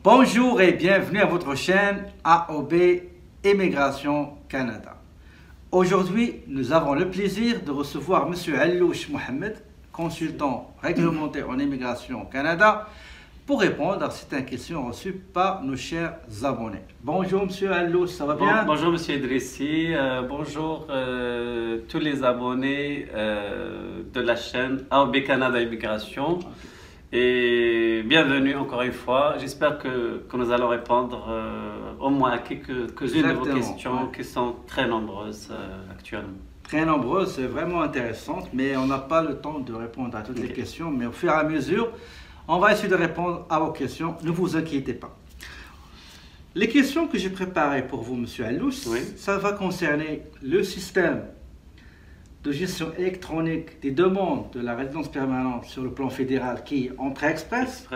Bonjour et bienvenue à votre chaîne AOB Immigration Canada. Aujourd'hui, nous avons le plaisir de recevoir M. Allouch Mohamed, consultant réglementaire en Immigration Canada, pour répondre à certaines questions reçues par nos chers abonnés. Bonjour M. Allouch, ça va bien? Bonjour M. Idrissi, bonjour tous les abonnés de la chaîne AOB Canada Immigration. Okay. Et bienvenue encore une fois. J'espère que nous allons répondre au moins à quelques-unes de vos questions qui sont très nombreuses actuellement. Très nombreuses, c'est vraiment intéressante, mais on n'a pas le temps de répondre à toutes les questions. Mais au fur et à mesure, on va essayer de répondre à vos questions. Ne vous inquiétez pas. Les questions que j'ai préparées pour vous, M. Allouch, ça va concerner le système de gestion électronique des demandes de la résidence permanente sur le plan fédéral qui est Entrée Express,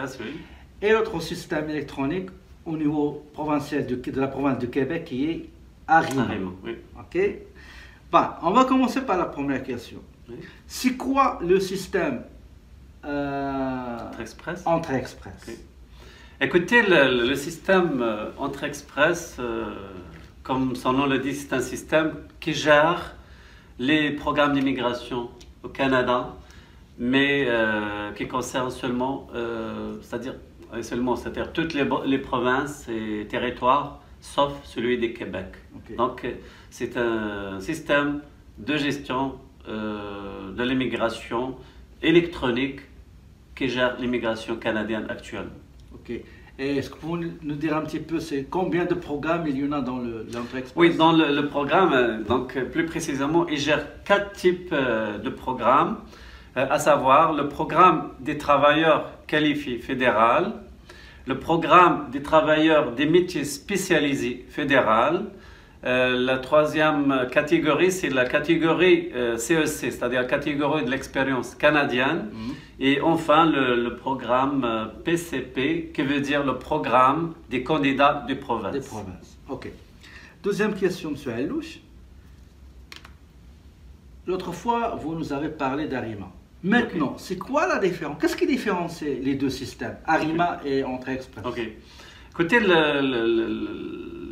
et l'autre système électronique au niveau provincial de la province de Québec qui est Arima. Ok. Bon, on va commencer par la première question. C'est quoi le système Entrée Express? Écoutez, le système Entrée Express, comme son nom le dit, c'est un système qui gère les programmes d'immigration au Canada, mais qui concerne seulement, c'est-à-dire toutes les provinces et territoires, sauf celui du Québec. Donc, c'est un système de gestion de l'immigration électronique qui gère l'immigration canadienne actuellement. Est-ce que vous pouvez nous dire un petit peu combien de programmes il y en a dans l'Entrée Express? Oui, dans le programme, donc plus précisément, il gère 4 types de programmes, à savoir le programme des travailleurs qualifiés fédéral, le programme des travailleurs des métiers spécialisés fédéral. La troisième catégorie, c'est la catégorie CEC, c'est-à-dire la catégorie de l'expérience canadienne. Et enfin, le programme PCP, qui veut dire le programme des candidats des provinces. Des provinces, ok. Deuxième question, M. Allouch. L'autre fois, vous nous avez parlé d'Arima. Maintenant, c'est quoi la différence? Qu'est-ce qui différencie les deux systèmes, Arima et Entrée Express? Écoutez,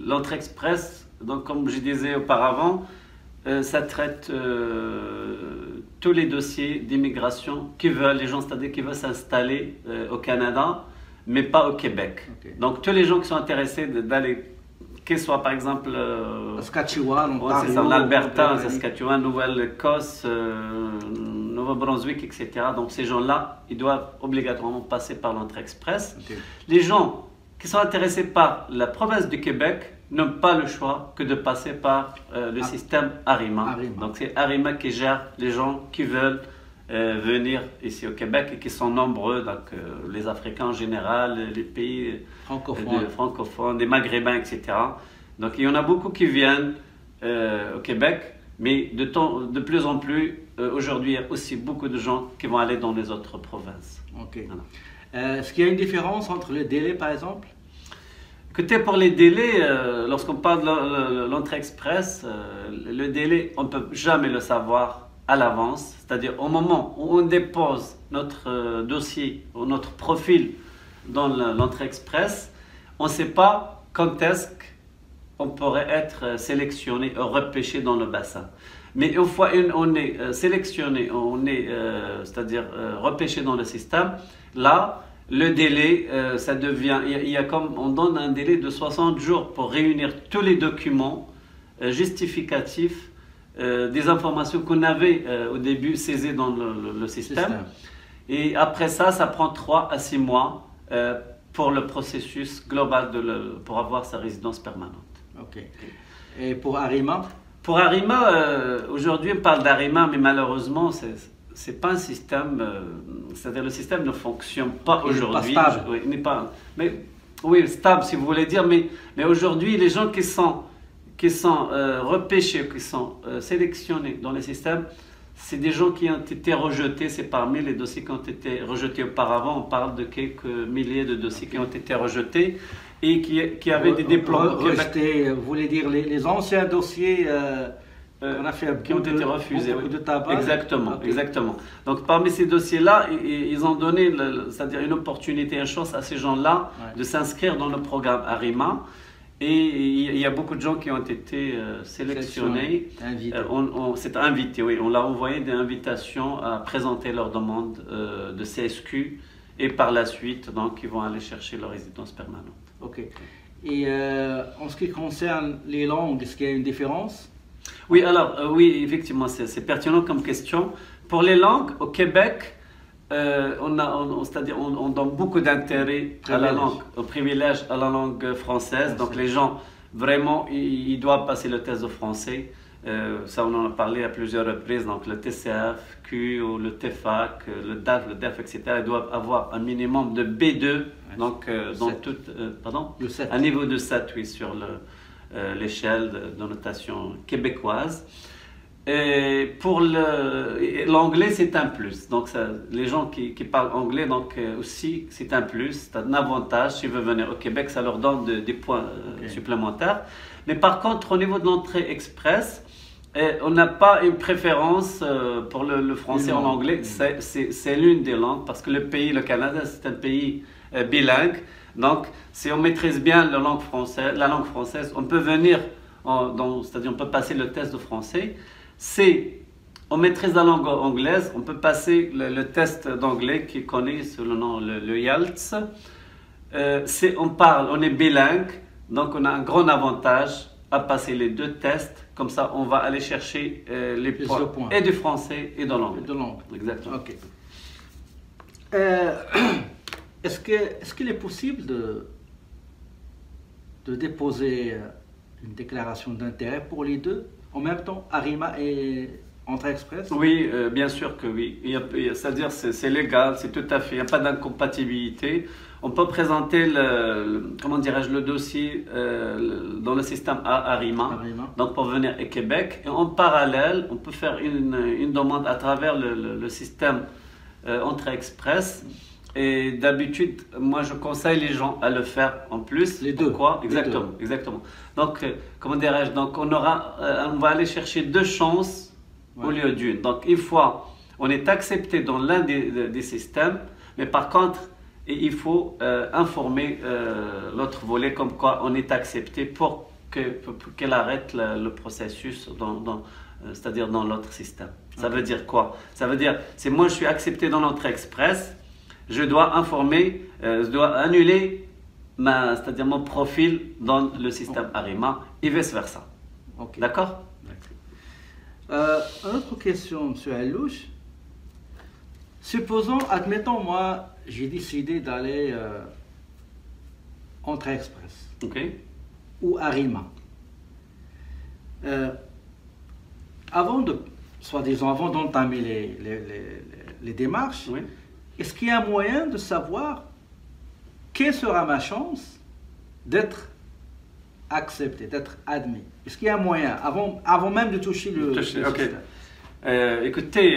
l'Entrée Express, donc, comme je disais auparavant, ça traite tous les dossiers d'immigration les gens, c'est-à-dire qui veulent s'installer au Canada, mais pas au Québec. Donc, tous les gens qui sont intéressés d'aller, qu'ils soient par exemple Saskatchewan, l'Alberta, Saskatchewan, Nouvelle-Écosse, Nouveau-Brunswick, etc. Donc, ces gens-là, ils doivent obligatoirement passer par l'Entrée Express. Les gens qui sont intéressés par la province du Québec n'ont pas le choix que de passer par le système Arima. Donc c'est Arima qui gère les gens qui veulent venir ici au Québec et qui sont nombreux, donc les Africains en général, les pays francophones, des Maghrébins, etc. Donc il y en a beaucoup qui viennent au Québec, mais de plus en plus, aujourd'hui, il y a aussi beaucoup de gens qui vont aller dans les autres provinces. Est-ce qu'il y a une différence entre les délais, par exemple? Écoutez, pour les délais, lorsqu'on parle de l'Entrée Express, le délai, on ne peut jamais le savoir à l'avance. C'est-à-dire au moment où on dépose notre dossier ou notre profil dans l'Entrée Express, on ne sait pas quand est-ce qu'on pourrait être sélectionné ou repêché dans le bassin. Mais une fois on est sélectionné, c'est-à-dire repêché dans le système, là, le délai, ça devient, on donne un délai de 60 jours pour réunir tous les documents justificatifs des informations qu'on avait au début saisies dans le système. Et après ça, ça prend 3 à 6 mois pour le processus global pour avoir sa résidence permanente. Et pour Arima? Pour Arima, aujourd'hui on parle d'Arima, mais malheureusement, c'est pas un système, c'est-à-dire le système ne fonctionne pas aujourd'hui. Il n'est pas, stable si vous voulez dire, mais aujourd'hui les gens qui sont repêchés, qui sont sélectionnés dans le système, c'est des gens qui ont été rejetés. C'est parmi les dossiers qui ont été rejetés auparavant. On parle de quelques milliers de dossiers qui ont été rejetés et qui avaient des diplômes. Rejetés, vous voulez dire les anciens dossiers On a fait qui ont été refusés. beaucoup Oui. de tabac. Exactement, Ok. exactement. Donc parmi ces dossiers-là, ils ont donné, c'est-à-dire une opportunité, une chance à ces gens-là Ouais. de s'inscrire dans le programme ARIMA. Et il y a beaucoup de gens qui ont été sélectionnés. Invité. C'est invité, oui. On leur a envoyé des invitations à présenter leur demande de CSQ. Et par la suite, donc, ils vont aller chercher leur résidence permanente. Ok. Et en ce qui concerne les langues, est-ce qu'il y a une différence? Oui, alors, oui, effectivement, c'est pertinent comme question. Pour les langues, au Québec, c'est-à-dire on donne beaucoup d'intérêt à la langue, au privilège à la langue française. Donc, les gens, vraiment, ils doivent passer le test de français. Ça, on en a parlé à plusieurs reprises. Donc, le TCFQ ou le TEFAC, le DAF, le DEF, etc., ils doivent avoir un minimum de B2. Donc, dans toute, pardon, Le 7. un niveau de 7, oui, sur l'échelle de notation québécoise. Et pour l'anglais, c'est un plus. Donc, les gens qui parlent anglais, donc aussi, c'est un plus, c'est un avantage. S'ils veulent venir au Québec, ça leur donne des points supplémentaires. Mais par contre, au niveau de l'entrée express, on n'a pas une préférence pour le français en anglais. C'est l'une des langues, parce que le pays, le Canada, c'est un pays bilingue. Donc, si on maîtrise bien la langue française, on peut venir, c'est-à-dire on peut passer le test de français. On maîtrise la langue anglaise, on peut passer le test d'anglais qui est connu sous le nom le IELTS. On est bilingue, donc on a un grand avantage à passer les deux tests. Comme ça, on va aller chercher les points et du français et de l'anglais. Exactement. Ok. Est-ce qu'il est possible de déposer une déclaration d'intérêt pour les deux en même temps, ARIMA et Entrée Express? Oui, bien sûr que oui. C'est-à-dire c'est légal, c'est tout à fait, il n'y a pas d'incompatibilité. On peut présenter comment dirais-je, le dossier dans le système ARIMA, donc pour venir au Québec. Et en parallèle, on peut faire une demande à travers le système Entrée Express. Et d'habitude, moi je conseille les gens à le faire en plus. Les deux. Pourquoi? Exactement, exactement. Donc, comment dirais-je? Donc, on va aller chercher deux chances au lieu d'une. Donc, une fois, on est accepté dans l'un des systèmes, mais par contre, il faut informer l'autre volet comme quoi on est accepté pour qu'elle arrête le processus c'est-à-dire dans l'autre système. Ça veut dire quoi? Ça veut dire, c'est moi je suis accepté dans l'entrée express, je dois informer, je dois annuler c'est-à-dire mon profil dans le système ARIMA et vice-versa. Okay. D'accord? Une autre question, M. Allouche. Supposons, admettons, moi, j'ai décidé d'aller Entrée Express ou ARIMA. Avant d'entamer les démarches, est-ce qu'il y a un moyen de savoir quelle sera ma chance d'être accepté, d'être admis? Est-ce qu'il y a un moyen, avant même de toucher le système? Écoutez,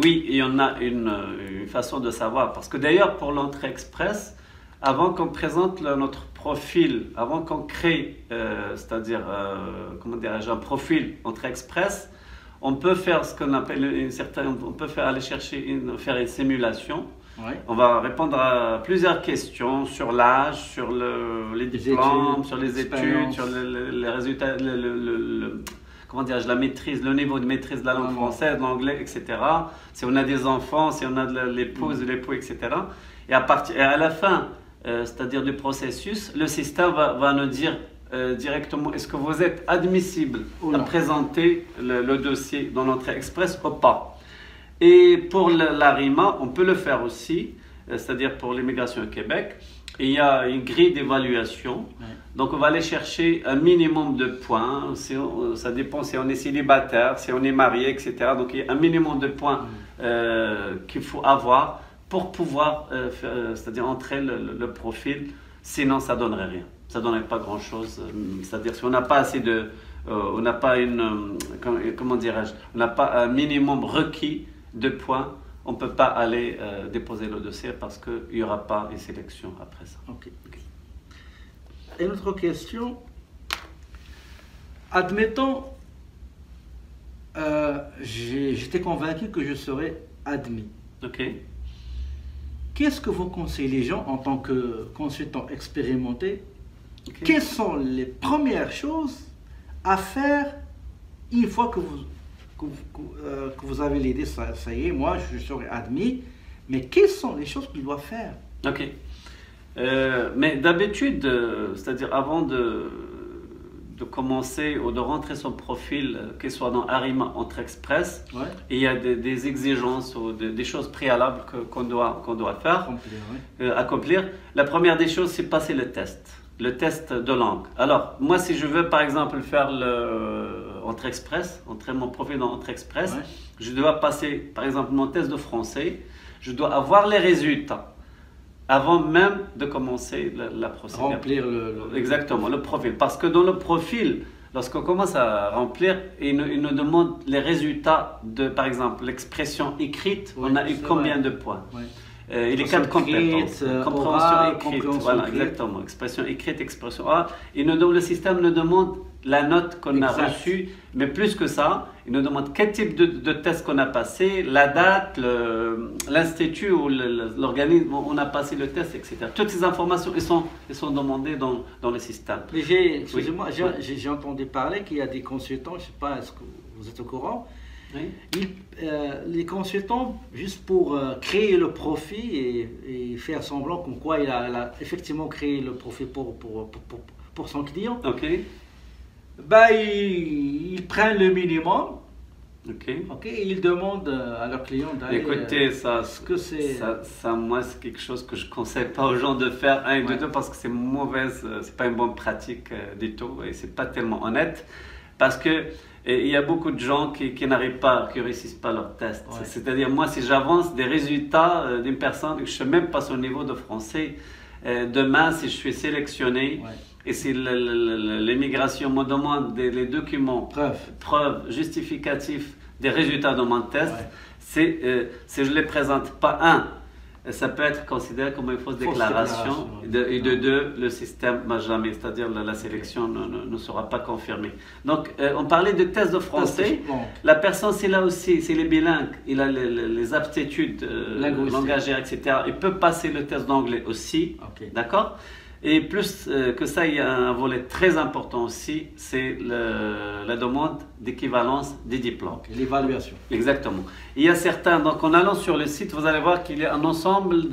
oui, il y en a une façon de savoir. Parce que d'ailleurs, pour l'entrée express, avant qu'on présente notre profil, avant qu'on crée, c'est-à-dire, comment dirais-je, un profil entrée express, on peut faire ce qu'on appelle on peut aller chercher, faire une simulation. On va répondre à plusieurs questions sur l'âge, sur les diplômes, sur les études, sur les résultats, comment dirais-je, la maîtrise, le niveau de maîtrise de la langue française, l'anglais, etc. Si on a des enfants, si on a l'épouse, l'époux, etc. Et à la fin, c'est-à-dire du processus, le système va nous dire directement est-ce que vous êtes admissible à présenter le dossier dans l'entrée express ou pas. Et pour l'ARIMA, on peut le faire aussi, c'est-à-dire pour l'immigration au Québec. Il y a une grille d'évaluation. Donc, on va aller chercher un minimum de points. Ça dépend si on est célibataire, si on est marié, etc. Donc, il y a un minimum de points qu'il faut avoir pour pouvoir c'est-à-dire entrer le profil. Sinon, ça ne donnerait rien. Ça ne donnerait pas grand-chose. C'est-à-dire, si on n'a pas assez de... on n'a pas comment dirais-je, on n'a pas un minimum requis de points, on ne peut pas aller déposer le dossier parce qu'il n'y aura pas une sélection après ça. Et une autre question. Admettons, j'étais convaincu que je serais admis. Ok. Qu'est-ce que vous conseillez les gens en tant que consultant expérimenté? Ok. Quelles sont les premières choses à faire une fois que vous avez l'idée, ça y est, moi je serai admis, mais quelles sont les choses qu'il doit faire? Ok. Mais d'habitude, c'est-à-dire avant de commencer ou de rentrer son profil, qu'il soit dans Arima Entrée Express, Ouais. il y a des exigences ou des choses préalables qu'on doit faire, Accomplir, ouais. accomplir. La première des choses, c'est passer le test de langue. Alors, moi, si je veux, par exemple, faire Entrée Express, entrer mon profil dans Entrée Express, Ouais. je dois passer, par exemple, mon test de français, je dois avoir les résultats avant même de commencer la procédure. Remplir Exactement, le profil. Parce que dans le profil, lorsqu'on commence à remplir, il nous demande les résultats de, par exemple, l'expression écrite, Oui, on a eu c'est combien vrai. de points? Ouais. Et les Expression quatre compétences. écrite, Compréhension orale, écrite. compréhension Voilà, écrite. exactement. Expression écrite, expression orale. Le système nous demande la note qu'on a Exact. reçue, mais plus que ça, il nous demande quel type de test qu'on a passé, la date, l'institut ou l'organisme où on a passé le test, etc. Toutes ces informations, elles sont demandées dans le système. Mais excusez-moi, Oui. j'ai entendu parler qu'il y a des consultants, je ne sais pas, est-ce que vous êtes au courant? Oui. Les consultants, juste pour créer le profil et faire semblant comme quoi il a effectivement créé le profil pour son client, Ok. bah, ils prennent le minimum, Ok. et ils demandent à leur client d'aller. Écoutez, ce que c'est. ça, moi, c'est quelque chose que je ne conseille pas aux gens de faire, un et Ouais. deux, parce que c'est mauvaise, c'est pas une bonne pratique du tout, et c'est pas tellement honnête, parce que il y a beaucoup de gens qui n'arrivent pas, qui ne réussissent pas leur test. Ouais. C'est-à-dire, moi, si j'avance des résultats d'une personne, je ne sais même pas son niveau de français, demain, si je suis sélectionné, Ouais. et si l'immigration me demande les documents, preuves justificatifs des résultats de mon test, Ouais. si je ne les présente pas, ça peut être considéré comme une fausse déclaration. Et de deux, le système n'a jamais, c'est-à-dire la sélection ne sera pas confirmée. Donc, on parlait de test de français. La personne, c'est là aussi, c'est les bilingues. Il a les aptitudes langagières, etc. Il peut passer le test d'anglais aussi. Okay. D'accord? Et plus que ça, il y a un volet très important aussi, c'est la demande d'équivalence des diplômes. Okay, l'évaluation. Exactement. Il y a certains, donc en allant sur le site, vous allez voir qu'il y a un ensemble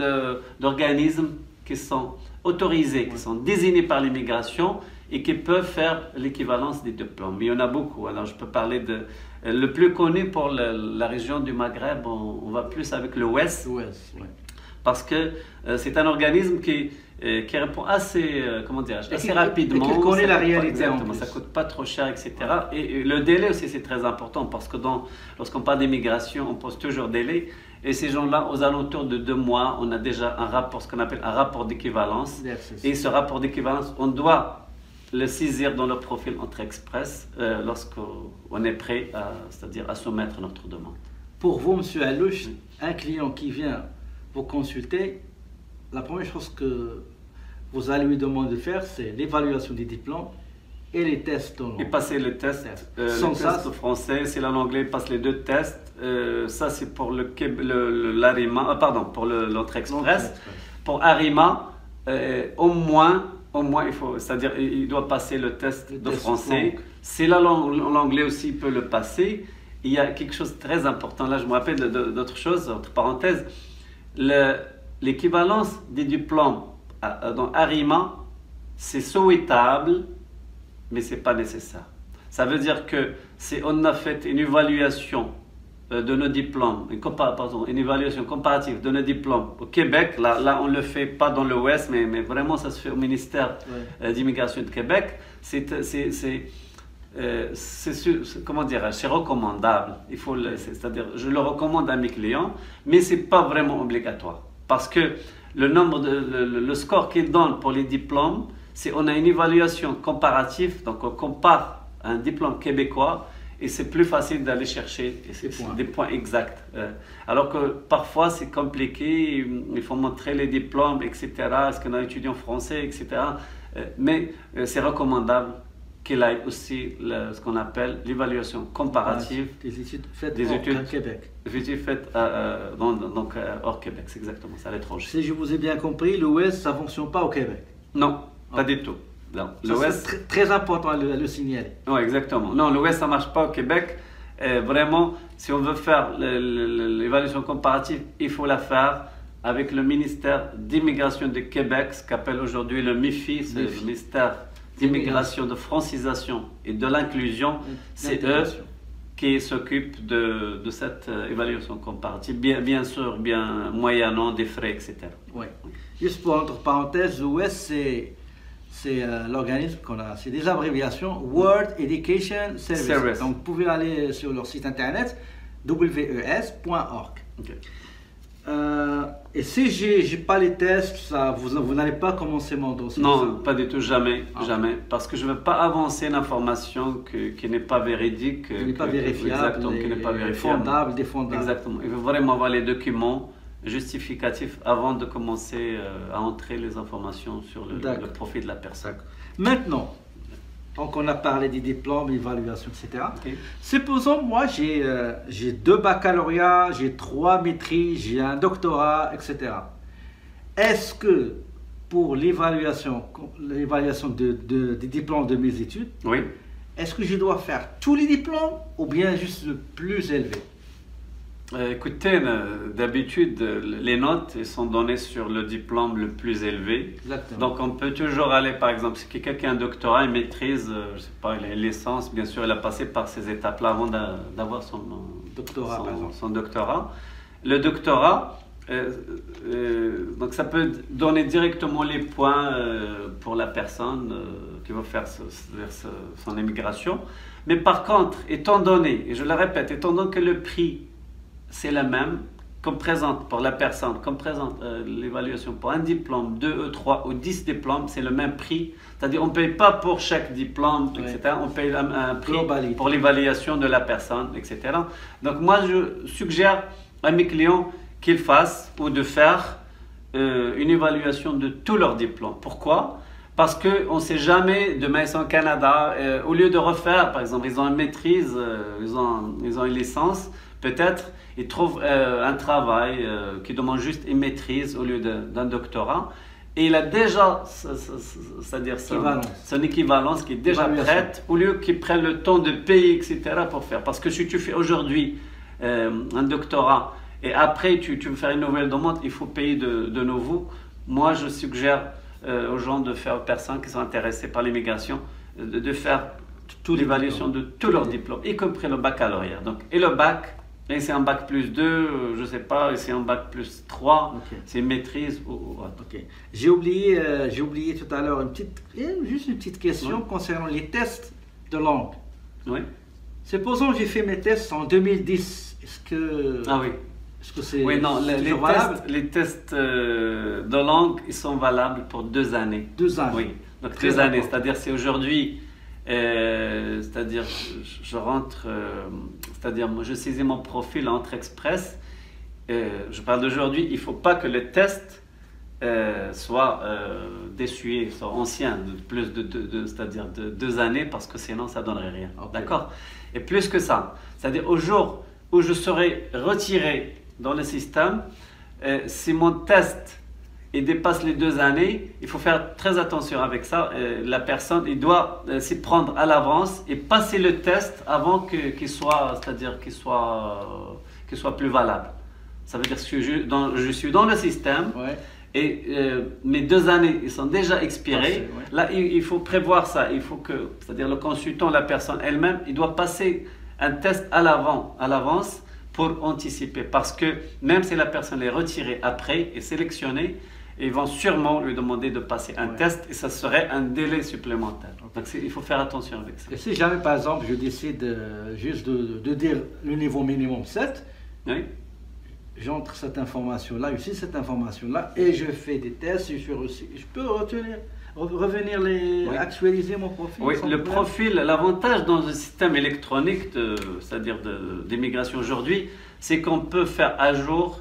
d'organismes qui sont autorisés, qui sont désignés par l'immigration et qui peuvent faire l'équivalence des diplômes. Il y en a beaucoup. Alors je peux parler le plus connu pour la région du Maghreb, on va plus avec le WES. Ouais. Parce que c'est un organisme qui répond assez, assez rapidement. Et qui connaît la réalité en plus. Ça ne coûte pas trop cher, etc. Et le délai aussi, c'est très important parce que lorsqu'on parle d'immigration, on pose toujours délai. Et ces gens-là, aux alentours de 2 mois, on a déjà un rapport, ce qu'on appelle un rapport d'équivalence. Et ce rapport d'équivalence, on doit le saisir dans le profil Entrée Express lorsqu'on est prêt, c'est-à-dire à soumettre notre demande. Pour vous, M. Alouche, un client qui vient vous consulter, la première chose que vous allez lui demander de faire, c'est l'évaluation des diplômes et les tests en langue. Et passer le test. Le test français, c'est l'anglais, il passe les 2 tests. Ça, c'est pour l'Arima, pour l'Entrée Express. Pour Arima, au moins, c'est-à-dire, il doit passer le test de français. C'est l'anglais aussi, il peut le passer. Il y a quelque chose de très important. Là, je me rappelle d'autre chose, entre parenthèses. L'équivalence des diplômes dans Arima, c'est souhaitable, mais ce n'est pas nécessaire. Ça veut dire que si on a fait une évaluation de nos diplômes, une évaluation comparative de nos diplômes au Québec, là on ne le fait pas dans le Ouest, mais vraiment ça se fait au ministère d'immigration de Québec, c'est recommandable. C'est-à-dire, je le recommande à mes clients, mais ce n'est pas vraiment obligatoire. Parce que le score qu'ils donnent pour les diplômes, c'est on a une évaluation comparative, donc on compare un diplôme québécois et c'est plus facile d'aller chercher des points exacts. Alors que parfois c'est compliqué, il faut montrer les diplômes, etc. Est-ce qu'on a étudié en français, etc. Mais c'est recommandable qu'il aille aussi ce qu'on appelle l'évaluation comparative Des études faites des études au Québec. hors Québec, c'est exactement ça, à l'étranger. Si je vous ai bien compris, l'OS, ça ne fonctionne pas au Québec. Non, pas du tout. C'est très important à le signaler. Oui, exactement. Non, l'OS, ça ne marche pas au Québec. Vraiment, si on veut faire l'évaluation comparative, il faut la faire avec le ministère d'immigration de Québec, ce qu'appelle aujourd'hui le MIFI, c'est le ministère d'immigration, de francisation et de l'inclusion. C'est eux qui s'occupent de cette évaluation comparative, bien sûr, bien moyennant des frais, etc. Oui. Juste pour entre parenthèses, l'OS, c'est l'organisme qu'on a, c'est des abréviations World Education Service. Donc vous pouvez aller sur leur site internet wes.org. Okay. Et si j'ai pas les tests, vous n'allez pas commencer mon dossier? Non, pas du tout, jamais, jamais. Parce que je ne veux pas avancer une information qui n'est pas véridique. Qui n'est pas vérifiable. Exactement, qui n'est pas vérifiable. Fondable, défendable. Exactement. Il faut vraiment avoir les documents justificatifs avant de commencer à entrer les informations sur le profil de la personne. Maintenant, donc on a parlé des diplômes, évaluation, etc. Okay. Supposons, moi, j'ai 2 baccalauréats, j'ai 3 maîtrises, j'ai un doctorat, etc. Est-ce que pour l'évaluation des diplômes de mes études, oui, est-ce que je dois faire tous les diplômes ou bien juste le plus élevé? Écoutez, d'habitude, les notes sont données sur le diplôme le plus élevé. Exactement. Donc, on peut toujours aller, par exemple, si quelqu'un a un doctorat, il maîtrise, je sais pas, une licence, bien sûr, il a passé par ces étapes-là avant d'avoir son doctorat. Le doctorat, donc ça peut donner directement les points pour la personne qui va faire son immigration. Mais par contre, étant donné, et je le répète, étant donné que le prix c'est la même, comme présente pour la personne, comme présente l'évaluation pour un diplôme, 2, 3 ou 10 diplômes, c'est le même prix. C'est-à-dire on ne paye pas pour chaque diplôme, etc. On paye un prix pour l'évaluation de la personne, etc. Donc moi, je suggère à mes clients qu'ils fassent ou de faire une évaluation de tous leurs diplômes. Pourquoi ? Parce qu'on ne sait jamais, demain ils sont au Canada, au lieu de refaire, par exemple, ils ont une maîtrise, ils ont une licence, peut-être ils trouvent un travail qui demande juste une maîtrise au lieu d'un doctorat. Et il a déjà, c'est-à-dire son équivalence qui est déjà prête, au lieu qu'il prenne le temps de payer, etc. pour faire. Parce que si tu fais aujourd'hui un doctorat et après tu veux faire une nouvelle demande, il faut payer de nouveau. Moi, je suggère aux gens de faire, aux personnes qui sont intéressées par l'immigration, de faire toute l'évaluation de tous leurs diplômes, y compris le baccalauréat. Donc, et le bac, et c'est un bac plus 2, je ne sais pas, et c'est un bac plus 3, c'est une maîtrise. J'ai oublié tout à l'heure juste une petite question concernant les tests de langue. Oui. Supposons que j'ai fait mes tests en 2010. Est-ce que... Ah oui. Est-ce que c'est les tests de langue, ils sont valables pour 2 années. 2 ans. Oui, donc 2 années. C'est-à-dire c'est aujourd'hui, c'est-à-dire je rentre, c'est-à-dire je saisis mon profil Entrée Express. Je parle d'aujourd'hui, il ne faut pas que le test soit d'essuyer, soit ancien, de plus c'est-à-dire de 2 années, parce que sinon ça ne donnerait rien. D'accord? Et plus que ça, c'est-à-dire au jour où je serai retiré dans le système, si mon test dépasse les 2 années, il faut faire très attention avec ça. La personne, il doit s'y prendre à l'avance et passer le test avant qu'il soit, c'est-à-dire qu'il soit plus valable. Ça veut dire que je suis dans le système et mes 2 années ils sont déjà expirées. Là, il faut prévoir ça. Il faut que, c'est-à-dire le consultant, la personne elle-même, il doit passer un test à l'avance pour anticiper, parce que même si la personne est retirée après et sélectionnée, ils vont sûrement lui demander de passer un test et ça serait un délai supplémentaire. Donc il faut faire attention avec ça. Et si jamais par exemple je décide juste de dire le niveau minimum 7, j'entre cette information-là, ici cette information-là, et je fais des tests, je peux revenir actualiser mon profil. Oui, le profil, l'avantage dans un système électronique, c'est-à-dire d'immigration aujourd'hui, c'est qu'on peut faire à jour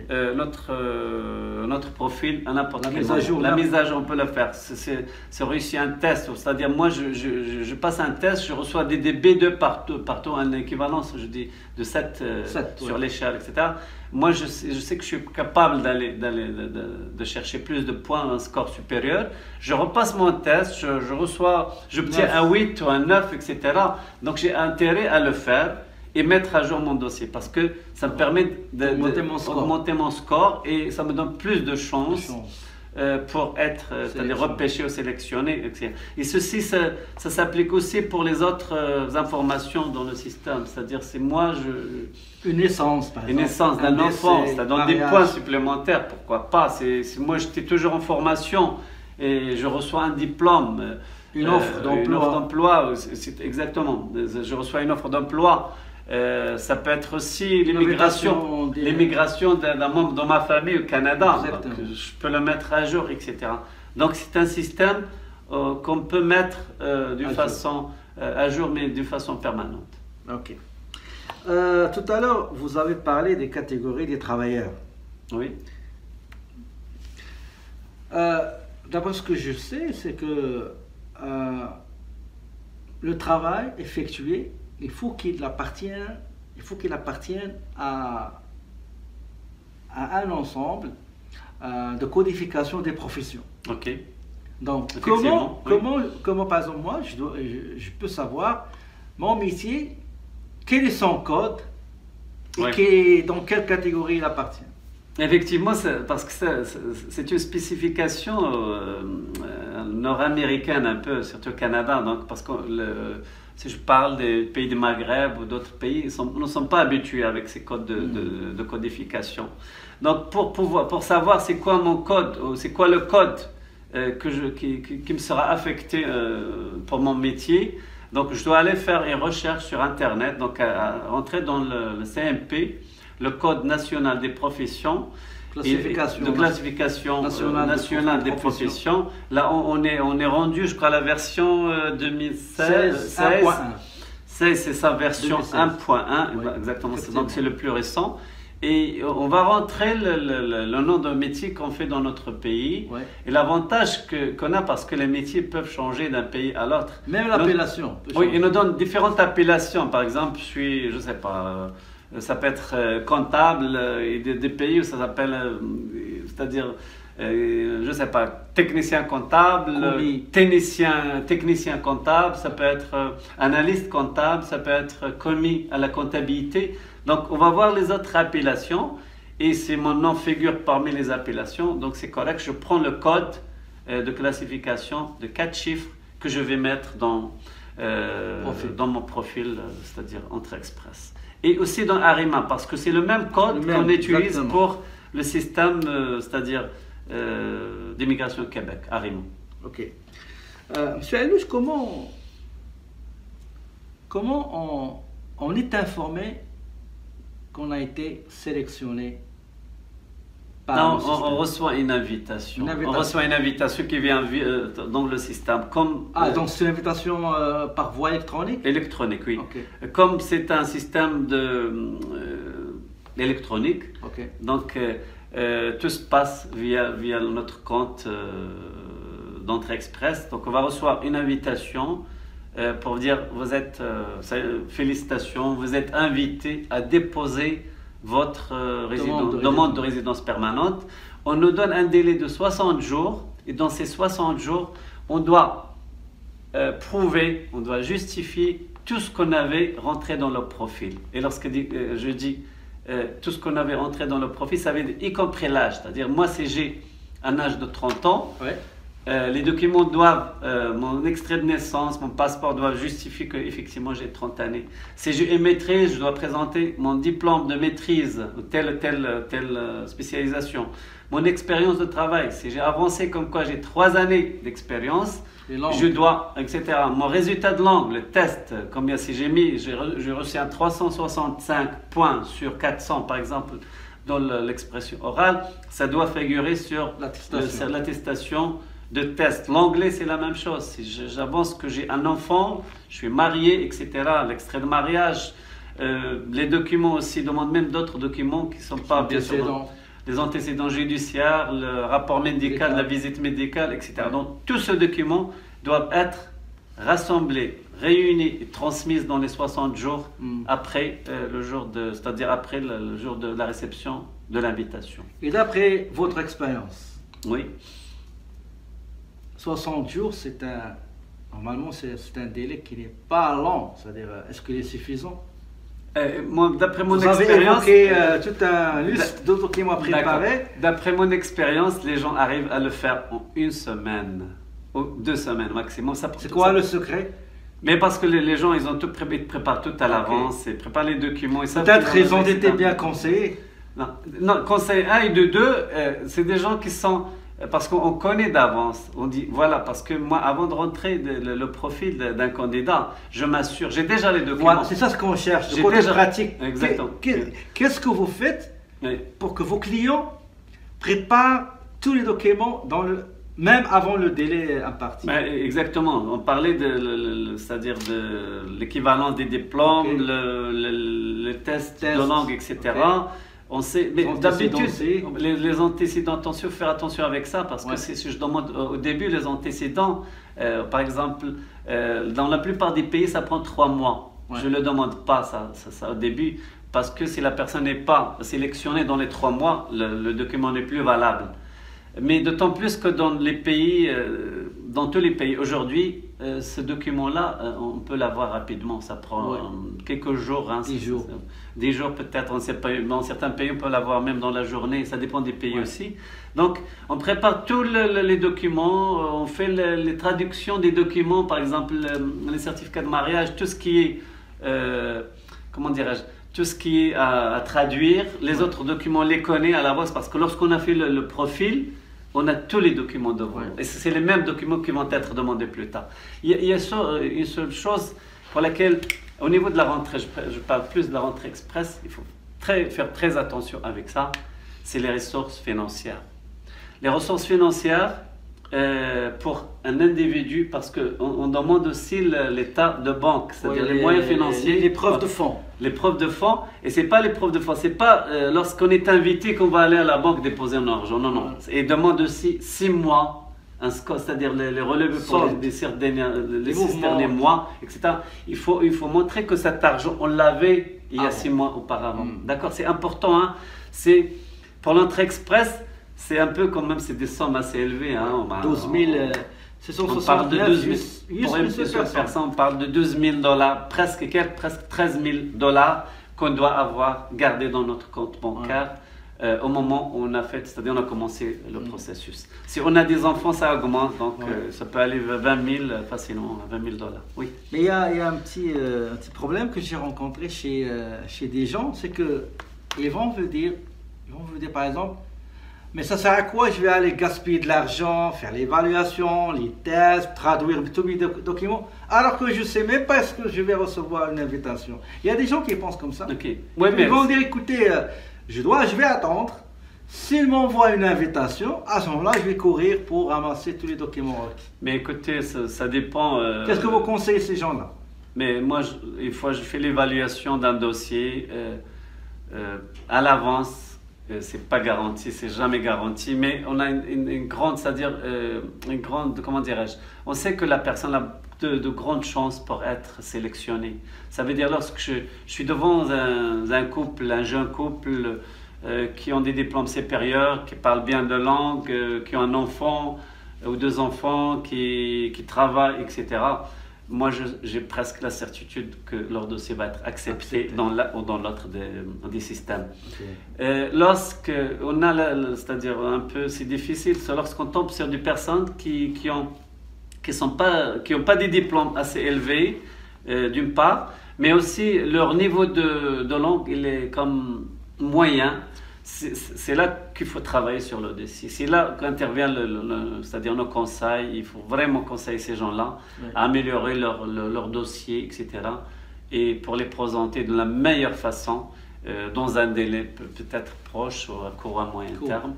notre profil à n'importe quel mise moment. à jour, La là. mise à jour, on peut le faire. C'est réussi un test, c'est-à-dire moi je passe un test, je reçois des B2 partout en équivalence, je dis de 7 sur l'échelle, etc. Moi je sais que je suis capable de chercher plus de points, un score supérieur. Je repasse mon test, j'obtiens un 8 ou un 9, etc. Donc j'ai intérêt à le faire et mettre à jour mon dossier parce que ça me permet d'augmenter mon score et ça me donne plus de chances pour être repêché ou sélectionné, etc. Et ceci, ça s'applique aussi pour les autres informations dans le système. C'est-à-dire, c'est moi, une naissance, par exemple. Une naissance d'un enfant, ça donne des points supplémentaires, pourquoi pas. Moi, j'étais toujours en formation et je reçois un diplôme. Une offre d'emploi. Exactement. Je reçois une offre d'emploi. Ça peut être aussi l'immigration d'un membre de ma famille au Canada. Donc, je peux le mettre à jour, etc. Donc c'est un système qu'on peut mettre à jour, mais de façon permanente. Ok. Tout à l'heure, vous avez parlé des catégories des travailleurs. Oui. D'après ce que je sais, c'est que le travail effectué, il faut qu'il appartienne à un ensemble de codification des professions. Ok. Donc, comment par exemple, moi, je peux savoir mon métier, quel est son code et dans quelle catégorie il appartient. Effectivement, parce que c'est une spécification nord-américaine un peu, surtout au Canada. Donc, parce que si je parle des pays du Maghreb ou d'autres pays, ils ne sont pas habitués avec ces codes de codification. Donc, pour savoir c'est quoi mon code, ou c'est quoi le code qui me sera affecté pour mon métier, donc je dois aller faire une recherche sur Internet, donc rentrer dans le CMP, le Code national des professions, classification nationale des professions. Là, on est rendu, je crois, à la version 2016. 1.1. C'est sa version 1.1, oui, exactement. Donc, c'est le plus récent. Et on va rentrer le nom d'un métier qu'on fait dans notre pays. Ouais. Et l'avantage qu'on a, parce que les métiers peuvent changer d'un pays à l'autre. Même l'appellation. Oui, ils nous donnent différentes appellations. Par exemple, je ne sais pas... Ça peut être comptable, et des pays où ça s'appelle, c'est-à-dire, je ne sais pas, technicien comptable, technicien comptable, ça peut être analyste comptable, ça peut être commis à la comptabilité. Donc, on va voir les autres appellations et si mon nom figure parmi les appellations, donc c'est correct, je prends le code de classification de 4 chiffres que je vais mettre dans mon profil, c'est-à-dire Entrée-Express. Et aussi dans Arima, parce que c'est le même code qu'on utilise pour le système, c'est-à-dire d'immigration Québec, Arima. Ok. Monsieur Alouche, comment on est informé qu'on a été sélectionné par on reçoit une invitation. On reçoit une invitation qui vient dans le système. Donc c'est une invitation par voie électronique? Électronique, oui. Okay. Comme c'est un système électronique, donc tout se passe via notre compte d'Entrée Express. Donc on va recevoir une invitation pour dire félicitations, vous êtes invité à déposer votre demande de résidence permanente. On nous donne un délai de 60 jours et dans ces 60 jours, on doit prouver, on doit justifier tout ce qu'on avait rentré dans le profil. Et lorsque je dis tout ce qu'on avait rentré dans le profil, ça veut dire y compris l'âge. C'est-à-dire, moi, si j'ai un âge de 30 ans, les documents doivent, mon extrait de naissance, mon passeport doivent justifier qu'effectivement j'ai 30 années. Si j'ai une maîtrise, je dois présenter mon diplôme de maîtrise, telle spécialisation, mon expérience de travail. Si j'ai avancé comme quoi j'ai 3 années d'expérience, je dois, etc. Mon résultat de langue, le test, combien si j'ai reçu un 365 points sur 400 par exemple dans l'expression orale, ça doit figurer sur l'attestation de test. L'anglais, c'est la même chose. Si j'avance que j'ai un enfant, je suis marié, etc., l'extrait de mariage, les documents aussi demandent même d'autres documents qui ne sont pas bien sûr les antécédents judiciaires, le rapport médical, la visite médicale, etc. Donc tout ce document doit être rassemblé, réuni et transmis dans les 60 jours après le jour c'est-à-dire après le jour de la réception de l'invitation. Et d'après votre expérience, oui. 60 jours, normalement, c'est un délai qui n'est pas long. C'est-à-dire, est-ce qu'il est suffisant? D'après mon Vous expérience, avez évoqué toute une liste de documents préparés. D'après mon expérience, les gens arrivent à le faire en 1 semaine, ou 2 semaines maximum. C'est quoi le secret? Mais parce que les gens, ils ont tout préparent tout à l'avance, ils préparent les documents. Peut-être ils ont été bien conseillés. Non, conseil 1 et 2, c'est des gens qui sont... Parce qu'on connaît d'avance, on dit voilà, parce que moi, avant de rentrer le profil d'un candidat, je m'assure, j'ai déjà les documents. Voilà, c'est ça ce qu'on cherche, le côté pratique. Exactement. Qu'est-ce que vous faites pour que vos clients préparent tous les documents même avant le délai imparti? Exactement, on parlait c'est-à-dire de l'équivalent des diplômes, le test de langue, etc. On sait, mais d'habitude, les antécédents, attention, faire attention avec ça, parce que si je demande au début les antécédents, par exemple, dans la plupart des pays, ça prend 3 mois. Je ne le demande pas ça au début, parce que si la personne n'est pas sélectionnée dans les 3 mois, le document n'est plus valable. Mais d'autant plus que dans les pays, dans tous les pays aujourd'hui, ce document-là, on peut l'avoir rapidement. Ça prend quelques jours. 10 jours. 10 jours peut-être. Dans certains pays, on peut l'avoir même dans la journée. Ça dépend des pays aussi. Donc, on prépare tous les documents. On fait les traductions des documents. Par exemple, les certificats de mariage, tout ce qui est... comment dirais-je? Tout ce qui est à traduire. Les autres documents, on les connaît à l'avance parce que lorsqu'on a fait le profil, on a tous les documents devant nous. Et c'est les mêmes documents qui vont être demandés plus tard. Il y a une seule chose pour laquelle, au niveau de la rentrée, je parle plus de la rentrée express, il faut faire très attention avec ça, c'est les ressources financières. Les ressources financières, pour un individu, parce qu'on demande aussi l'état de banque, c'est-à-dire les moyens financiers. Les preuves de fonds. Les preuves de fonds, et ce n'est pas les preuves de fonds, ce n'est pas lorsqu'on est invité qu'on va aller à la banque déposer un argent, non. Et demande aussi 6 mois, c'est-à-dire les relevés pour les 6 derniers mois, etc. Il faut montrer que cet argent, on l'avait il y a 6 mois auparavant. D'accord, c'est important, hein. C'est, pour l'entrée express, c'est un peu quand même, c'est des sommes assez élevées. Hein. 12 000, on parle de 12 000, pour une seule personne, on parle de 12 000 $, presque 13 000 $ qu'on doit avoir gardé dans notre compte bancaire au moment où on a fait, c'est-à-dire on a commencé le processus. Si on a des enfants, ça augmente, donc ça peut aller 20 000 facilement, 20 000 $. Oui. Mais il y a un petit problème que j'ai rencontré chez des gens, c'est qu'ils vont vous dire par exemple, mais ça sert à quoi je vais aller gaspiller de l'argent, faire l'évaluation, les tests, traduire tous mes documents, alors que je ne sais même pas est-ce que je vais recevoir une invitation. Il y a des gens qui pensent comme ça. Okay. Ils vont dire, écoutez, je vais attendre. S'ils m'envoient une invitation, à ce moment-là, je vais courir pour ramasser tous les documents requis. Mais écoutez, ça dépend... Qu'est-ce que vous conseillez ces gens-là? Mais moi, une fois je fais l'évaluation d'un dossier à l'avance. C'est pas garanti, c'est jamais garanti, mais on a une grande, c'est-à-dire une grande, comment dirais-je, on sait que la personne a de grandes chances pour être sélectionnée. Ça veut dire lorsque je suis devant un couple, un jeune couple qui ont des diplômes supérieurs, qui parlent bien de langue, qui ont un enfant ou 2 enfants, qui travaillent, etc. Moi, j'ai presque la certitude que leur dossier va être accepté dans l'un ou dans l'autre des systèmes. Okay. Lorsque on a, c'est-à-dire un peu, c'est difficile, c'est lorsqu'on tombe sur des personnes qui ont pas des diplômes assez élevés, d'une part, mais aussi leur niveau de langue, il est comme moyen. C'est là qu'il faut travailler sur le dossier. C'est là qu'intervient c'est-à-dire nos conseils. Il faut vraiment conseiller ces gens-là à améliorer leur dossier, etc. Et pour les présenter de la meilleure façon, dans un délai peut-être proche ou à court ou à moyen terme.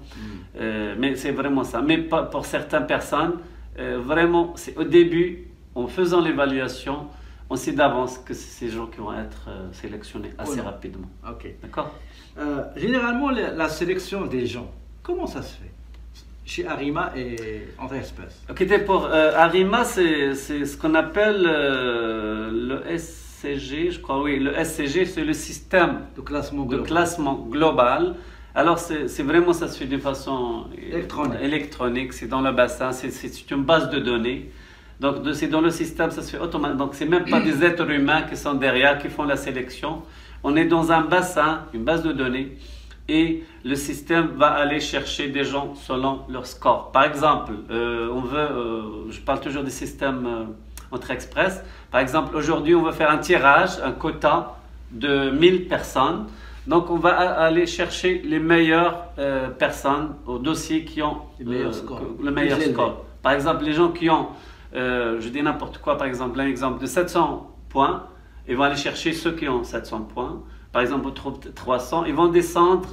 Mais c'est vraiment ça. Mais pour certaines personnes, vraiment, c'est au début, en faisant l'évaluation, on sait d'avance que c'est ces gens qui vont être sélectionnés assez rapidement. Ok. D'accord. Généralement, la sélection des gens, comment ça se fait chez Arima et Entrée Express? Ok, pour Arima, c'est ce qu'on appelle le SCG, je crois, oui, le SCG, c'est le système de classement global. Alors, c'est vraiment, ça se fait d'une façon électronique, c'est dans le bassin, c'est une base de données. Donc, c'est dans le système, ça se fait automatiquement. Donc, c'est même pas des êtres humains qui sont derrière, qui font la sélection. On est dans un bassin, une base de données, et le système va aller chercher des gens selon leur score. Par exemple, je parle toujours des systèmes Entrée Express. Par exemple, aujourd'hui, on va faire un tirage, un quota de 1000 personnes. Donc, on va aller chercher les meilleures personnes au dossier qui ont le meilleur score. Par exemple, les gens qui ont, je dis n'importe quoi, par exemple, un exemple de 700 points, ils vont aller chercher ceux qui ont 700 points. Par exemple, on trouve 300, ils vont descendre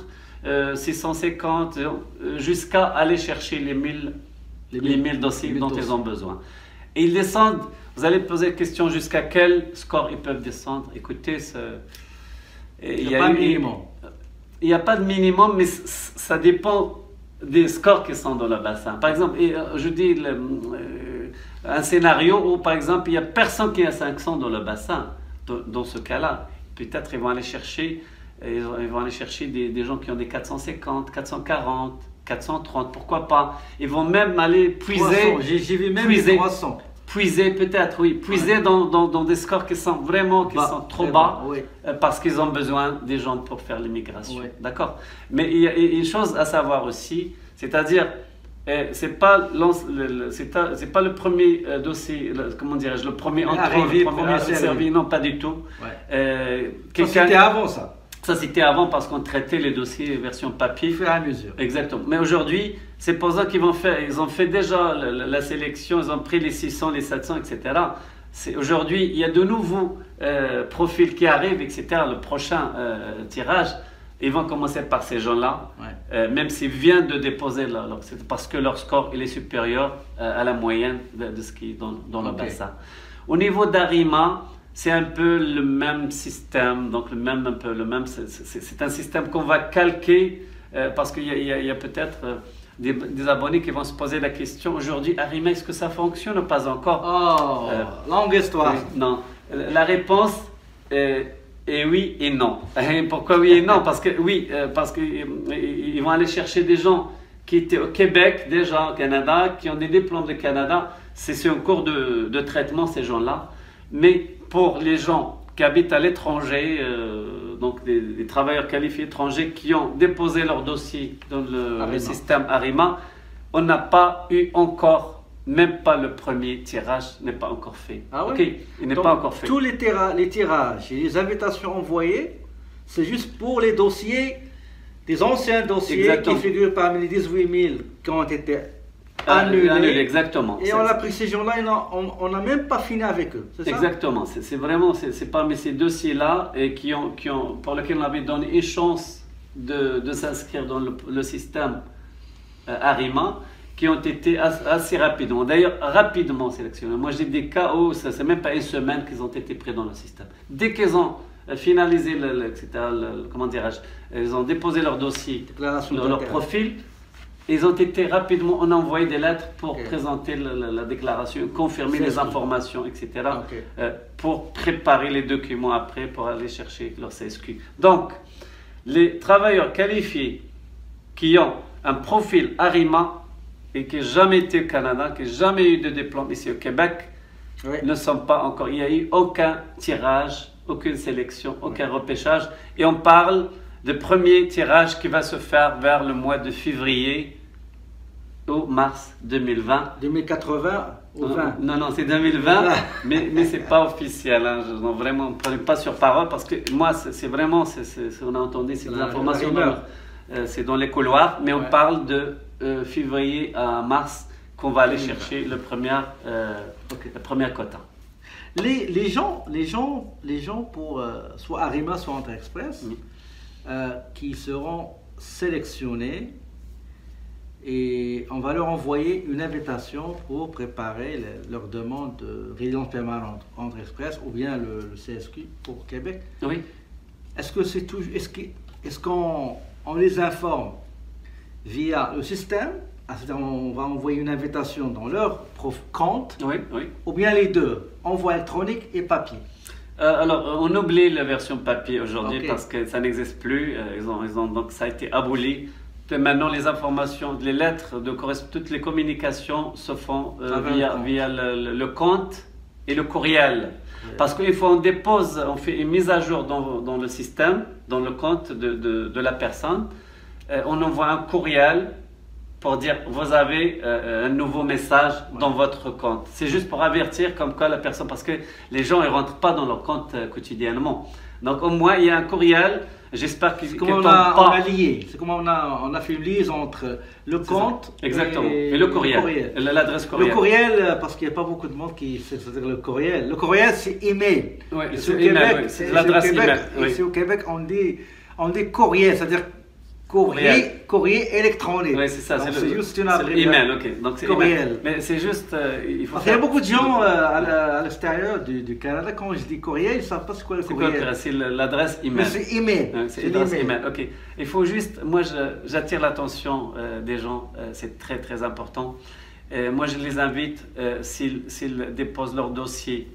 650 jusqu'à aller chercher les 1000 dossiers dont ils ont besoin. Et ils descendent, vous allez poser la question jusqu'à quel score ils peuvent descendre. Écoutez, il n'y a pas de minimum. Il n'y a pas de minimum, mais ça dépend des scores qui sont dans le bassin. Par exemple, je dis un scénario où, par exemple, il n'y a personne qui a 500 dans le bassin. Dans ce cas-là, peut-être ils vont aller chercher, des gens qui ont des 450, 440, 430, pourquoi pas. Ils vont même aller puiser. J'ai vu même les 300. Puiser peut-être, oui. Puiser dans des scores qui sont vraiment sont trop bas, oui. Parce qu'ils ont besoin des gens pour faire l'immigration. Oui. D'accord. Mais il y a une chose à savoir aussi, c'est-à-dire, c'est pas le premier dossier, comment dirais-je, le premier entrée, le premier servi, non, pas du tout. Ouais. Ça, c'était avant ça. Ça, c'était avant parce qu'on traitait les dossiers version papier. Au fur et à mesure. Exactement. Mais aujourd'hui, c'est pour ça qu'ils ils ont fait déjà la sélection, ils ont pris les 600, les 700, etc. Aujourd'hui, il y a de nouveaux profils qui arrivent, etc. Le prochain tirage, ils vont commencer par ces gens-là, même s'ils viennent de déposer parce que leur score il est supérieur à la moyenne de ce qui est dans le bassin. Au niveau d'Arima, c'est un peu le même système, donc c'est un système qu'on va calquer parce qu'il y a peut-être des abonnés qui vont se poser la question aujourd'hui, Arima, est-ce que ça fonctionne ou pas encore? Longue histoire. Non, la réponse est oui et non. Pourquoi oui et non? Parce qu'ils vont aller chercher des gens qui étaient au Québec, déjà au Canada, qui ont des diplômes de Canada. C'est en cours de traitement, ces gens-là. Mais pour les gens qui habitent à l'étranger, donc des travailleurs qualifiés étrangers qui ont déposé leur dossier dans le système Arima, on n'a pas eu encore, même pas le premier tirage n'est pas encore fait. Ah oui? Okay, il n'est pas encore fait. Tous les tirages et les invitations envoyées, c'est juste pour les dossiers, des anciens dossiers. Exactement. Qui figurent parmi les 18 000 qui ont été annulés. Exactement. Et on a pris ces gens-là, on n'a même pas fini avec eux. C'est ça? Exactement. C'est vraiment, c'est parmi ces dossiers-là pour lesquels on avait donné une chance de s'inscrire dans le système Arima, qui ont été assez rapidement, d'ailleurs rapidement sélectionnés. Moi j'ai des cas où c'est même pas une semaine qu'ils ont été pris dans le système. Dès qu'ils ont finalisé comment dirais-je, ils ont déposé leur dossier, leur profil, ils ont été rapidement, on a envoyé des lettres pour présenter la déclaration, confirmer les informations, etc. Pour préparer les documents après pour aller chercher leur CSQ. Donc, les travailleurs qualifiés qui ont un profil Arima et qui n'ont jamais été au Canada, qui n'ont jamais eu de diplôme ici au Québec, ne sont pas encore. Il n'y a eu aucun tirage, aucune sélection, aucun repêchage. Et on parle de premier tirage qui va se faire vers le mois de février ou mars 2020. 2080 ou 20? Non, c'est 2020, mais ce n'est pas officiel. Hein. Vraiment, ne prenez pas sur parole parce que moi, c'est vraiment, on a entendu, c'est des informations, c'est dans les couloirs, mais on parle de février à mars qu'on va aller chercher le premier quota. Les gens pour soit Arima, soit Entrée Express, qui seront sélectionnés, et on va leur envoyer une invitation pour préparer leur demande de résidence permanente entre Express ou bien le CSQ pour Québec. Oui. Est-ce que c'est tout, est-ce qu'on les informe via le système, c'est-à-dire on va envoyer une invitation dans leur compte, Oui, oui. ou bien les deux, envoi électronique et papier? Alors, on oublie la version papier aujourd'hui Ok. parce que ça n'existe plus. Donc, ça a été aboli. Et maintenant, les informations, les lettres, toutes les communications se font via le compte et le courriel. Parce qu'une fois on dépose, on fait une mise à jour dans le système, dans le compte de la personne, on envoie un courriel pour dire vous avez un nouveau message dans votre compte. C'est juste pour avertir comme quoi la personne, parce que les gens ne rentrent pas dans leur compte quotidiennement. Donc au moins il y a un courriel. J'espère qu'il on a lié, c'est comme on a fait une liaison entre le compte et le courriel, l'adresse courriel. Le courriel, parce qu'il n'y a pas beaucoup de monde qui sait ce que c'est le courriel. Le courriel, c'est email. Oui, c'est au Québec, c'est l'adresse email. C'est au Québec, on dit courriel, c'est-à-dire courrier électronique. Oui, c'est ça. C'est juste une email, ok. Donc c'est courriel. Mais c'est juste, il faut. Il y a beaucoup de gens à l'extérieur du Canada, quand je dis courriel, ils ne savent pas c'est quoi le courriel. C'est l'adresse email. Mais c'est email. C'est l'adresse email, ok. Il faut juste, moi j'attire l'attention des gens, c'est très très important. Moi je les invite, s'ils déposent leur dossier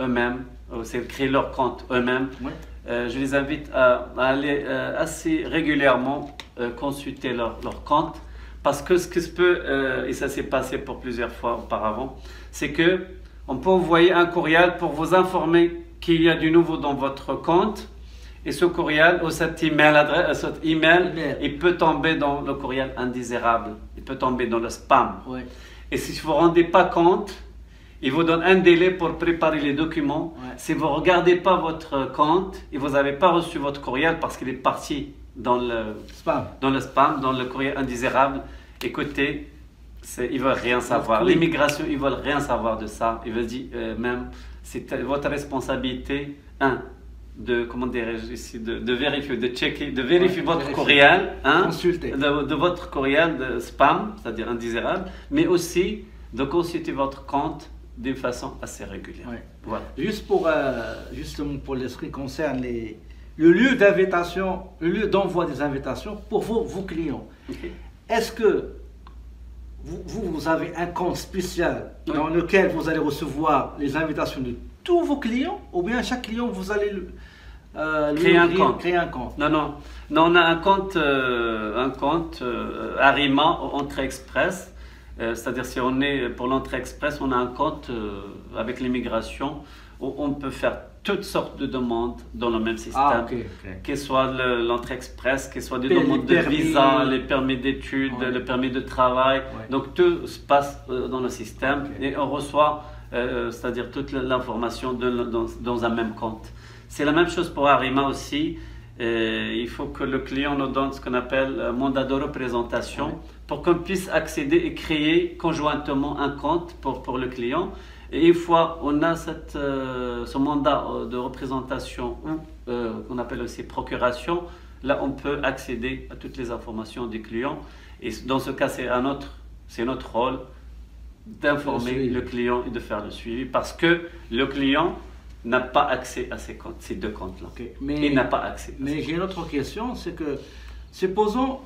eux-mêmes, s'ils créent leur compte eux-mêmes, je les invite à aller assez régulièrement consulter leur compte, parce que ce que se peut, et ça s'est passé pour plusieurs fois auparavant, c'est que on peut envoyer un courriel pour vous informer qu'il y a du nouveau dans votre compte, et ce courriel ou cet email, il peut tomber dans le courriel indésirable, il peut tomber dans le spam. Et si vous ne vous rendez pas compte, il vous donne un délai pour préparer les documents. Si vous ne regardez pas votre compte et vous n'avez pas reçu votre courriel parce qu'il est parti dans le spam, dans le courriel indésirable, écoutez, ils ne veulent rien savoir. L'immigration, ils ne veulent rien savoir de ça. Ils veulent dire même, c'est votre responsabilité, de vérifier, de checker, de vérifier votre courriel, de votre courriel de spam, c'est-à-dire indésirable, mais aussi de consulter votre compte de façon assez régulière. Voilà. Justement pour ce qui concerne le lieu d'invitation, le lieu d'envoi des invitations pour vos clients. Est-ce que vous avez un compte spécial dans lequel vous allez recevoir les invitations de tous vos clients, ou bien chaque client vous allez créer un compte? Non, on a un compte Arima Entrée Express. C'est-à-dire si on est pour l'entrée express, on a un compte avec l'immigration où on peut faire toutes sortes de demandes dans le même système, que ce soit l'entrée express, que ce soit des demandes de visa, les permis d'études, le permis de travail. Donc tout se passe dans le système et on reçoit, c'est-à-dire toute l'information dans un même compte. C'est la même chose pour Arima aussi. Il faut que le client nous donne ce qu'on appelle un mandat de représentation pour qu'on puisse accéder et créer conjointement un compte pour le client. Et une fois on a ce mandat de représentation ou qu'on appelle aussi procuration, là on peut accéder à toutes les informations du client. Et dans ce cas, c'est notre rôle d'informer le client et de faire le suivi, parce que le client n'a pas accès à ces comptes, ces deux comptes-là. Il n'a pas accès. Mais j'ai une autre question, c'est que supposons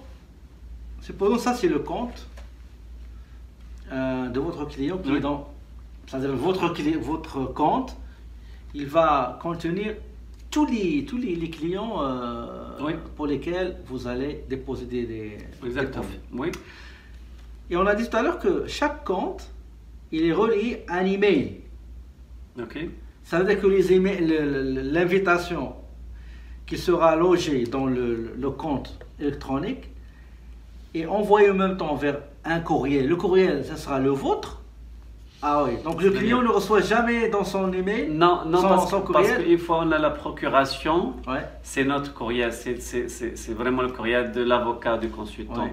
ça c'est le compte de votre client qui est dans, c'est-à-dire votre compte, il va contenir tous les clients pour lesquels vous allez déposer des profits. Et on a dit tout à l'heure que chaque compte, il est relié à un email. Ça veut dire que l'invitation qui sera logée dans le compte électronique est envoyée en même temps vers un courriel. Le courriel, ça sera le vôtre. Donc le client ne reçoit jamais dans son email parce qu'une fois on a la procuration, c'est notre courriel, c'est vraiment le courriel de l'avocat, du consultant,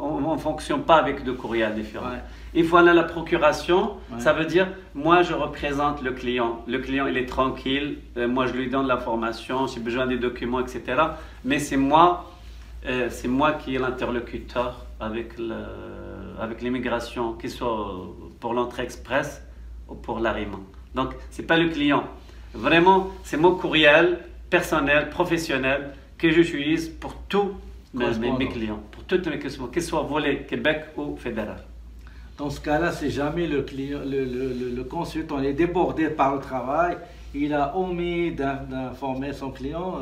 on ne fonctionne pas avec deux courriels différents. Une fois on a la procuration, ça veut dire moi je représente le client il est tranquille, moi je lui donne l'information, j'ai besoin des documents, etc. Mais c'est moi c'est moi qui est l'interlocuteur avec l'immigration, qu'il soit pour l'entrée express ou pour l'arrivée. Donc, ce n'est pas le client. Vraiment, c'est mon courriel personnel, professionnel, que j'utilise pour tous mes clients, pour toutes mes questions, qu'ils soient volés Québec ou fédéral. Dans ce cas-là, c'est jamais le client, le consultant est débordé par le travail, il a omis d'informer son client.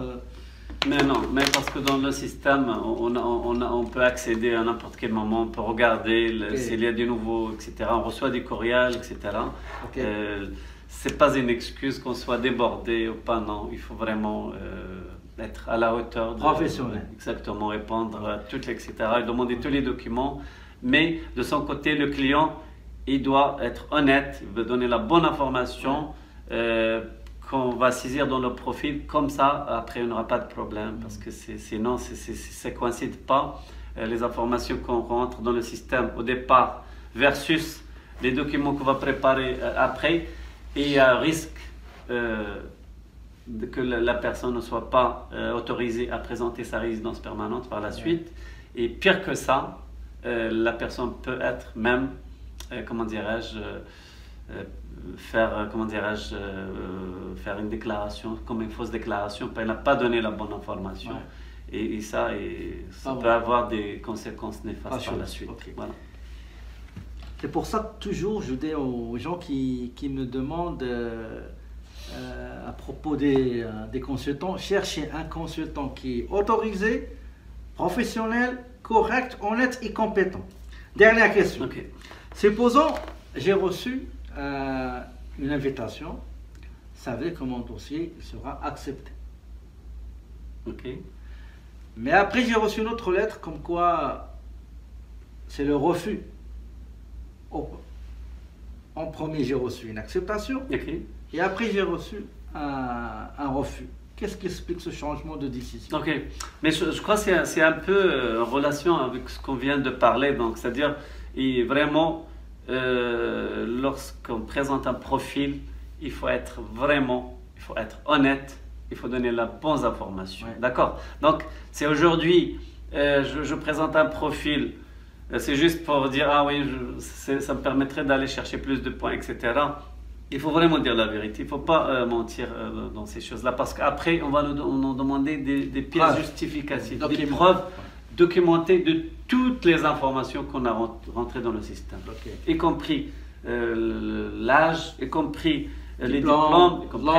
Mais non, mais parce que dans le système, on peut accéder à n'importe quel moment, on peut regarder s'il y a du nouveau, etc. On reçoit des courriels, etc. Okay. C'est pas une excuse qu'on soit débordé ou pas, non. Il faut vraiment être à la hauteur. Professionnel. Exactement, répondre à toutes, etc. Et demander tous les documents. Mais de son côté, le client, il doit être honnête, il veut donner la bonne information qu'on va saisir dans le profil. Comme ça, après, on n'aura pas de problème parce que sinon, ça ne coïncide pas les informations qu'on rentre dans le système au départ versus les documents qu'on va préparer après. Et il y a un risque que la personne ne soit pas autorisée à présenter sa résidence permanente par la suite. Et pire que ça, la personne peut être même, comment dirais-je, faire une déclaration, comme une fausse déclaration, elle n'a pas donné la bonne information. Et ça peut avoir des conséquences néfastes par la suite. Okay. Voilà. C'est pour ça que toujours je dis aux gens qui me demandent à propos des consultants, cherchez un consultant qui est autorisé, professionnel, correct, honnête et compétent. Dernière question. Okay. Supposons, j'ai reçu une invitation, vous savez que mon dossier sera accepté. Okay. Mais après, j'ai reçu une autre lettre comme quoi c'est le refus. En premier, j'ai reçu une acceptation. Okay. Et après, j'ai reçu un refus. Qu'est-ce qui explique ce changement de décision? Ok, mais je crois que c'est un peu en relation avec ce qu'on vient de parler. Donc, c'est-à-dire, vraiment, lorsqu'on présente un profil, il faut être honnête, il faut donner la bonne information. Ouais. D'accord? Donc, c'est aujourd'hui, je présente un profil, c'est juste pour dire, ah oui, ça me permettrait d'aller chercher plus de points, etc. Il faut vraiment dire la vérité, il ne faut pas mentir dans ces choses-là, parce qu'après, on va nous demander des pièces justificatives, des preuves documentées de toutes les informations qu'on a rentrées dans le système, y compris l'âge, y compris les diplômes, y compris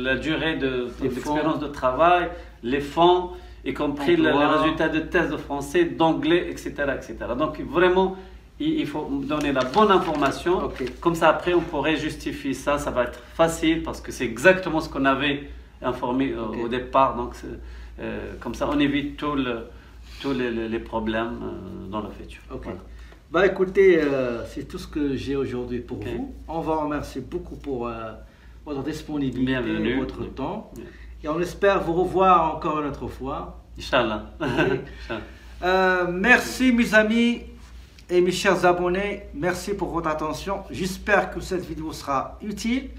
la durée d'expérience de travail, les fonds, y compris les résultats de tests de français, d'anglais, etc., etc. Donc vraiment, il faut donner la bonne information. Comme ça, après, on pourrait justifier ça. Ça va être facile parce que c'est exactement ce qu'on avait informé au départ. Donc, comme ça, on évite tous les problèmes dans le futur. Voilà. Bah, écoutez, c'est tout ce que j'ai aujourd'hui pour vous. On va remercier beaucoup pour votre disponibilité, votre temps. Et on espère vous revoir encore une autre fois. Inch'Allah. Merci, mes amis. Et mes chers abonnés, merci pour votre attention. J'espère que cette vidéo sera utile.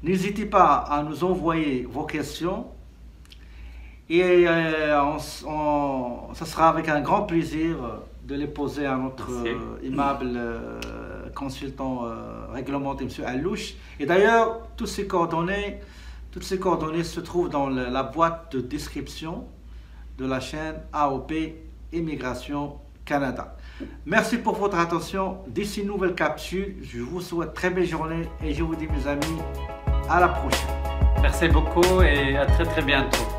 N'hésitez pas à nous envoyer vos questions. Et ça sera avec un grand plaisir de les poser à notre aimable consultant réglementé, M. Allouche. Et d'ailleurs, toutes ces coordonnées se trouvent dans la boîte de description de la chaîne AOP Immigration Canada. Merci pour votre attention. D'ici une nouvelle capsule, je vous souhaite très belle journée et je vous dis, mes amis, à la prochaine. Merci beaucoup et à très bientôt.